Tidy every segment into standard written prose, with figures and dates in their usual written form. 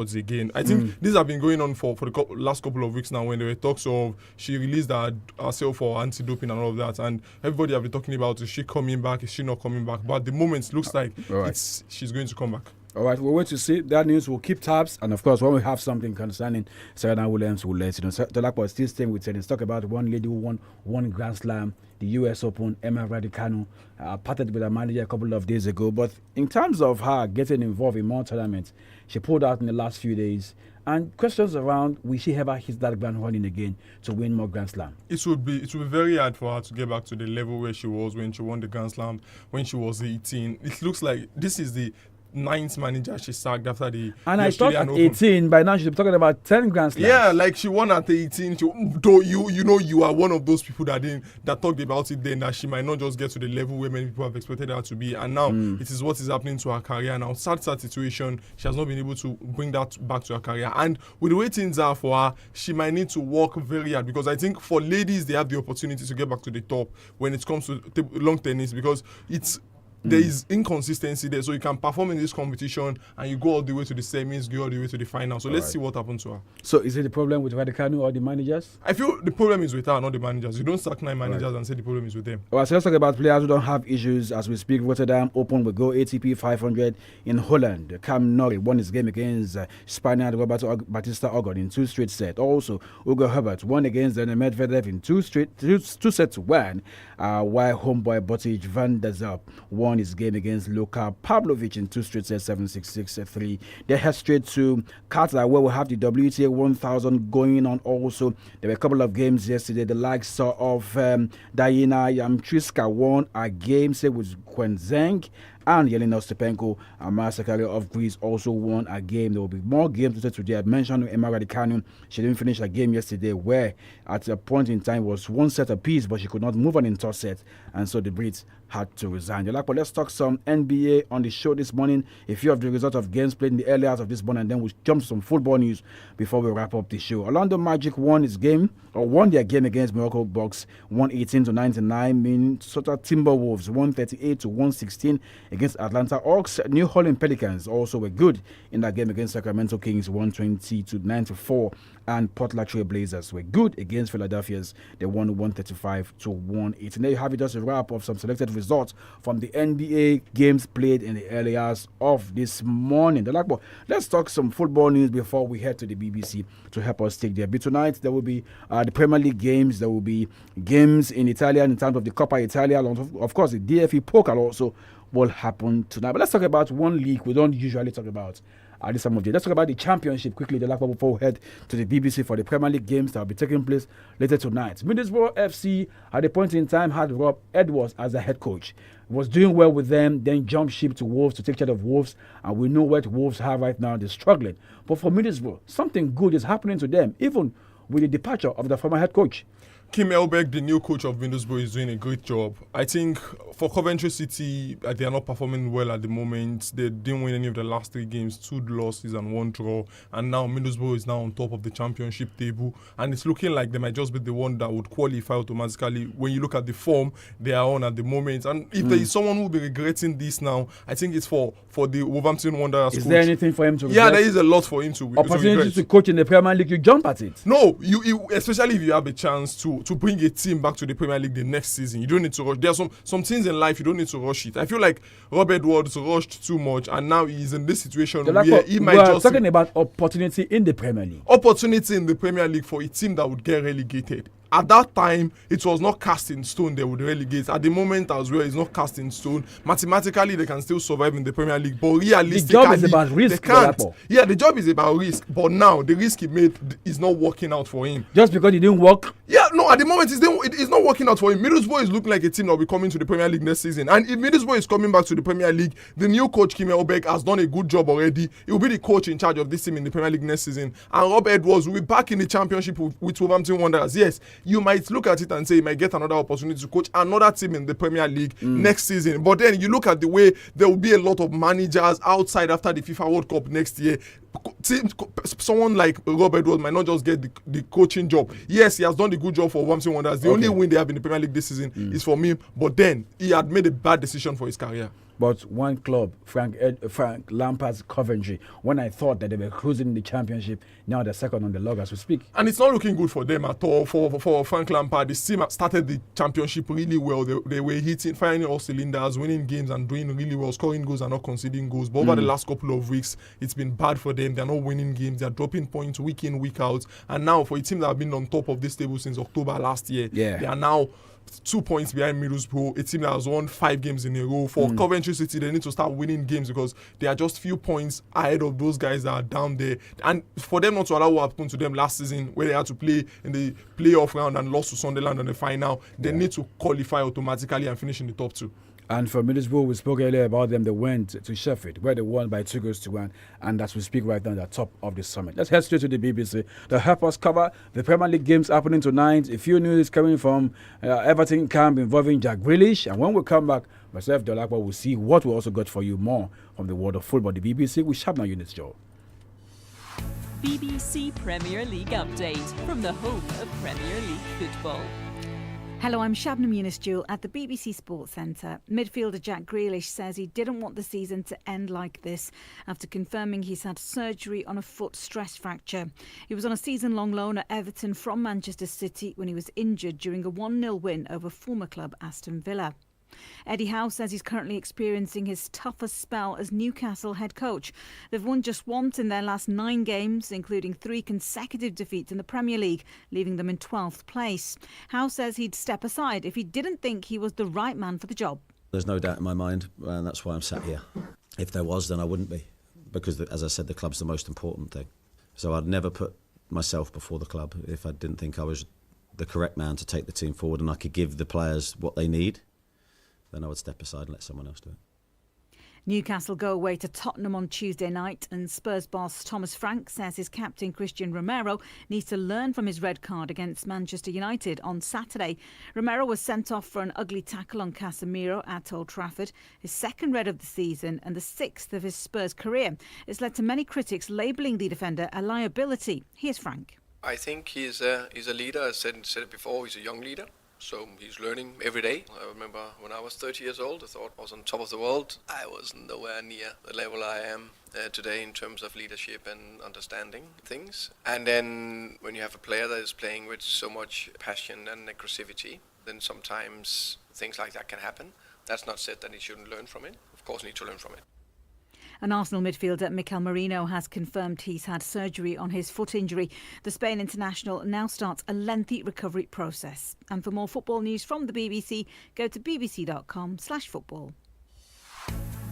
again. I think these have been going on for the last couple of weeks now, when there were talks of she released herself for anti-doping and all of that, and everybody have been talking about, is she coming back, is she not coming back? But at the moment it looks like she's going to come back. All right, we'll wait to see. That news, we'll keep tabs. And of course, when we have something concerning Serena Williams, we'll let you know. DOLAPO is still staying with tennis. Talk about one lady who won one Grand Slam, the US Open, Emma Raducanu, parted with her manager a couple of days ago. But in terms of her getting involved in more tournaments, she pulled out in the last few days. And questions around, will she ever hit that ground running again to win more Grand Slam? It would be very hard for her to get back to the level where she was when she won the Grand Slam, when she was 18. It looks like this is the 9th manager she sacked after the And I thought at 18, by now she'd be talking about 10 Grand Slams. Yeah, like she won at 18. Though you are one of those people that talked about it then, that she might not just get to the level where many people have expected her to be. And now it is what is happening to her career now. Sad situation. She has not been able to bring that back to her career. And with the way things are for her, she might need to work very hard, because I think for ladies, they have the opportunity to get back to the top when it comes to long tennis, because there is inconsistency there, so you can perform in this competition and you go all the way to the semis, go all the way to the final. So let's see what happens to her. So is it the problem with Raducanu or the managers? I feel the problem is with her, not the managers. You don't sack 9 managers and say the problem is with them. Well, so let's talk about players who don't have issues as we speak. Rotterdam Open will go ATP 500 in Holland. Cam Norrie won his game against Spaniard Roberto Batista Agut in 2 straight sets. Also, Hugo Herbert won against Daniil Medvedev in 2 sets to 1, while homeboy Botic van der Zalp won his game against Luka Pavlovic in 2 straight sets, 7-6, 6-3. They head straight to Qatar, where we have the WTA 1000 going on also. There were a couple of games yesterday. The likes of Diana Yamtriska won a game, say, with Quenzeng, and Yelena Ostapenko and Maria Sakkari of Greece also won a game. There will be more games today. I mentioned Emma Raducanu. She didn't finish a game yesterday where at a point in time was 1 set apiece, but she could not move on in third set, and so the Brits had to resign. But let's talk some NBA on the show this morning. A few of the results of games played in the early hours of this morning, and then we'll jump to some football news before we wrap up the show. Orlando Magic won their game against Milwaukee Bucks, 118-99. Minnesota Timberwolves 138-116 against Atlanta Hawks. New Orleans Pelicans also were good in that game against Sacramento Kings, 120-94. And Portland Trail Blazers were good against Philadelphia's. They won 135-118. And there you have it, just a wrap of some selected results from the NBA games played in the early hours of this morning. Let's talk some football news before we head to the BBC to help us take there. But tonight there will be the Premier League games. There will be games in Italy in terms of the Coppa Italia. Of course, the DFE Pokal also will happen tonight. But let's talk about one league we don't usually talk about at this time of day. Let's talk about the Championship quickly, before we head to the BBC for the Premier League games that will be taking place later tonight. Middlesbrough FC, at a point in time, had Rob Edwards as the head coach. Was doing well with them, then jumped ship to Wolves to take charge of Wolves, and we know what Wolves have right now. They're struggling. But for Middlesbrough, something good is happening to them, even with the departure of the former head coach. 𝐃𝐈𝐒, the new coach of Middlesbrough, is doing a great job. I think for Coventry City, they are not performing well at the moment. They didn't win any of the last 3 games, 2 losses and 1 draw. And now Middlesbrough is now on top of the championship table. And it's looking like they might just be the one that would qualify automatically when you look at the form they are on at the moment. And if there is someone who will be regretting this now, I think it's for the Wolverhampton Wanderers coach. Is there anything for him to regret? Yeah, there is a lot for him to regret. Opportunity to coach in the Premier League, you jump at it. No, you especially if you have a chance to bring a team back to the Premier League the next season. You don't need to rush. There are some things in life you don't need to rush it. I feel like Rob Edwards rushed too much, and now he's in this situation where he might just... We're talking about opportunity in the Premier League. Opportunity in the Premier League for a team that would get relegated. At that time, it was not cast in stone they would relegate. At the moment as well, it's not cast in stone. Mathematically, they can still survive in the Premier League, but realistically, the job is about risk, they can't. Yeah, the job is about risk, but now the risk he made is not working out for him. Just because it didn't work? Yeah, no, at the moment, it's not working out for him. Middlesbrough is looking like a team that will be coming to the Premier League next season. And if Middlesbrough is coming back to the Premier League, the new coach, 𝐃𝐈𝐒, has done a good job already. He will be the coach in charge of this team in the Premier League next season. And Rob Edwards will be back in the Championship with Wolverhampton Wanderers. Yes, you might look at it and say he might get another opportunity to coach another team in the Premier League next season. But then you look at the way there will be a lot of managers outside after the FIFA World Cup next year. Someone like Rob Edwards might not just get the coaching job. Yes, he has done the good job for Wolverhampton Wanderers. The only win they have in the Premier League this season is from him. But then he had made a bad decision for his career. But one club, Frank Lampard's Coventry, when I thought that they were cruising the championship, now they're second on the log as we speak. And it's not looking good for them at all. For Frank Lampard, this team started the championship really well. They were firing all cylinders, winning games and doing really well, scoring goals and not conceding goals. But over the last couple of weeks, it's been bad for them. They're not winning games. They're dropping points week in, week out. And now for a team that have been on top of this table since October last year, they are now 2 points behind Middlesbrough, a team that has won 5 games in a row. For Coventry City, they need to start winning games because they are just few points ahead of those guys that are down there. And for them not to allow what happened to them last season, where they had to play in the playoff round and lost to Sunderland in the final, they need to qualify automatically and finish in the top 2. And for Middlesbrough, we spoke earlier about them. They went to Sheffield, where they won by 2-1. And as we speak right now, they're top of the summit. Let's head straight to the BBC to help us cover the Premier League games happening tonight. A few news coming from Everton camp involving Jack Grealish. And when we come back, myself, DOLAPO, will see what we also got for you more from the world of football. The BBC with Shabna Units, Joe. BBC Premier League update from the home of Premier League football. Hello, I'm Shabnam Yunus-Jewell at the BBC Sports Centre. Midfielder Jack Grealish says he didn't want the season to end like this after confirming he's had surgery on a foot stress fracture. He was on a season-long loan at Everton from Manchester City when he was injured during a 1-0 win over former club Aston Villa. Eddie Howe says he's currently experiencing his toughest spell as Newcastle head coach. They've won just once in their last 9 games, including 3 consecutive defeats in the Premier League, leaving them in 12th place. Howe says he'd step aside if he didn't think he was the right man for the job. There's no doubt in my mind, and that's why I'm sat here. If there was, then I wouldn't be, because, as I said, the club's the most important thing. So I'd never put myself before the club if I didn't think I was the correct man to take the team forward and I could give the players what they need. Then I would step aside and let someone else do it. Newcastle go away to Tottenham on Tuesday night, and Spurs boss Thomas Frank says his captain Christian Romero needs to learn from his red card against Manchester United on Saturday. Romero was sent off for an ugly tackle on Casemiro at Old Trafford, his 2nd red of the season and the 6th of his Spurs career. It's led to many critics labelling the defender a liability. Here's Frank. I think he's a leader. I said it before, he's a young leader. So he's learning every day. I remember when I was 30 years old, I thought I was on top of the world. I was nowhere near the level I am today in terms of leadership and understanding things. And then when you have a player that is playing with so much passion and aggressivity, then sometimes things like that can happen. That's not said that he shouldn't learn from it. Of course, he needs to learn from it. An Arsenal midfielder, Mikel Merino, has confirmed he's had surgery on his foot injury. The Spain international now starts a lengthy recovery process. And for more football news from the BBC, go to bbc.com/football.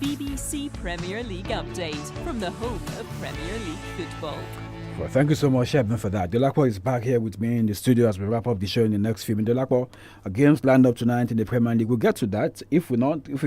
BBC Premier League update from the home of Premier League football. Well, thank you so much, Shebna, for that. DOLAPO is back here with me in the studio as we wrap up the show in the next few minutes. DOLAPO, games lined up tonight in the Premier League. We'll get to that. If we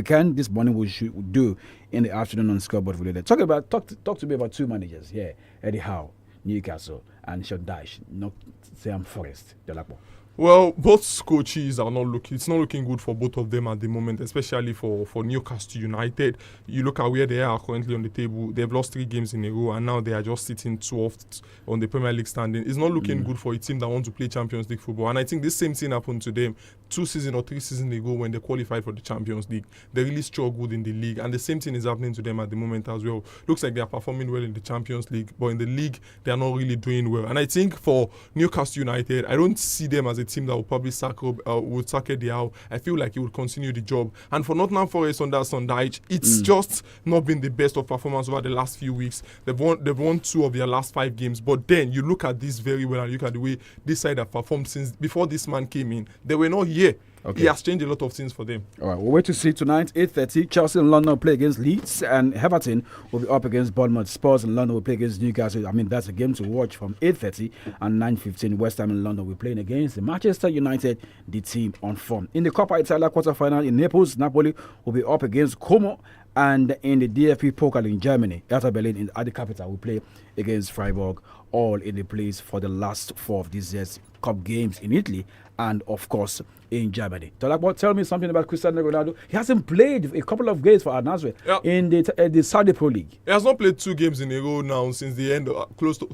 can, this morning we'll do in the afternoon on Scoreboard related. Talk to me about 2 managers here, Eddie Howe, Newcastle, and Sean Dyche, Nottingham Forest. DOLAPO. Well, both coaches are not looking. It's not looking good for both of them at the moment, especially for Newcastle United. You look at where they are currently on the table. They've lost 3 games in a row, and now they are just sitting 12th on the Premier League standing. It's not looking good for a team that wants to play Champions League football. And I think this same thing happened to them 2 seasons or 3 seasons ago when they qualified for the Champions League. They really struggled in the league, and the same thing is happening to them at the moment as well. Looks like they are performing well in the Champions League, but in the league they are not really doing well. And I think for Newcastle United, I don't see them as a team that will probably sack 𝐂𝐑𝐈𝐒. I feel like he would continue the job. And for Nottingham Forest under Sean Dyche, it's just not been the best of performance over the last few weeks. They've won 2 of their last 5 games. But then you look at this very well and look at the way this side have performed since before this man came in. They were not here. Okay. He has changed a lot of things for them. All right, we'll wait to see tonight, 8:30. Chelsea in London will play against Leeds, and Everton will be up against Bournemouth. Spurs in London will play against Newcastle. I mean, that's a game to watch from 8:30 and 9:15. West Ham in London will be playing against Manchester United, the team on form. In the Coppa Italia quarter-final in Naples, Napoli will be up against Como. And in the DFB Pokal in Germany, Hertha Berlin at the capital will play against Freiburg, all in the place for the last 4 of this year's Cup games in Italy and, of course, in Germany. DOLAPO, tell me something about Cristiano Ronaldo. He hasn't played a couple of games for Al Nassr in the Saudi Pro League. He has not played 2 games in a row now since the end, close to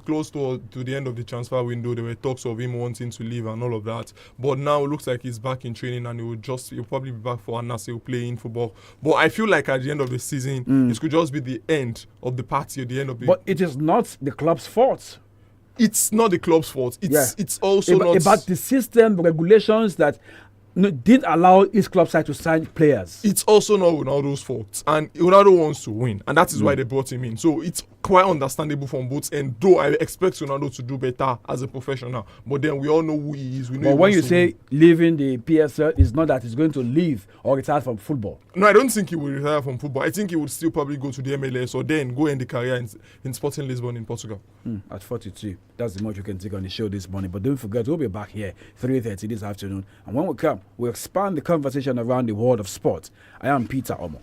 the end of the transfer window. There were talks of him wanting to leave and all of that. But now it looks like he's back in training and he'll probably be back for Al Nassr. He'll play in football. But I feel like at the end of the season, it could just be the end of the party at the end of the. But it is not the club's fault. It's not the club's fault. It's also not about the system, the regulations that didn't allow each club side to sign players. It's also not Ronaldo's fault, and Ronaldo wants to win, and that is why they brought him in. So it's quite understandable from both ends. Though I expect Ronaldo to do better as a professional, but then we all know who he is. We know. But when you say leaving the PSL, it's not that he's going to leave or retire from football. No, I don't think he will retire from football. I think he would still probably go to the MLS or then go end the career in Sporting Lisbon in Portugal. At 42, that's the much you can take on the show this morning. But don't forget, we'll be back here 3:30 this afternoon, and when we come, we'll expand the conversation around the world of sport. I am Peter Omo.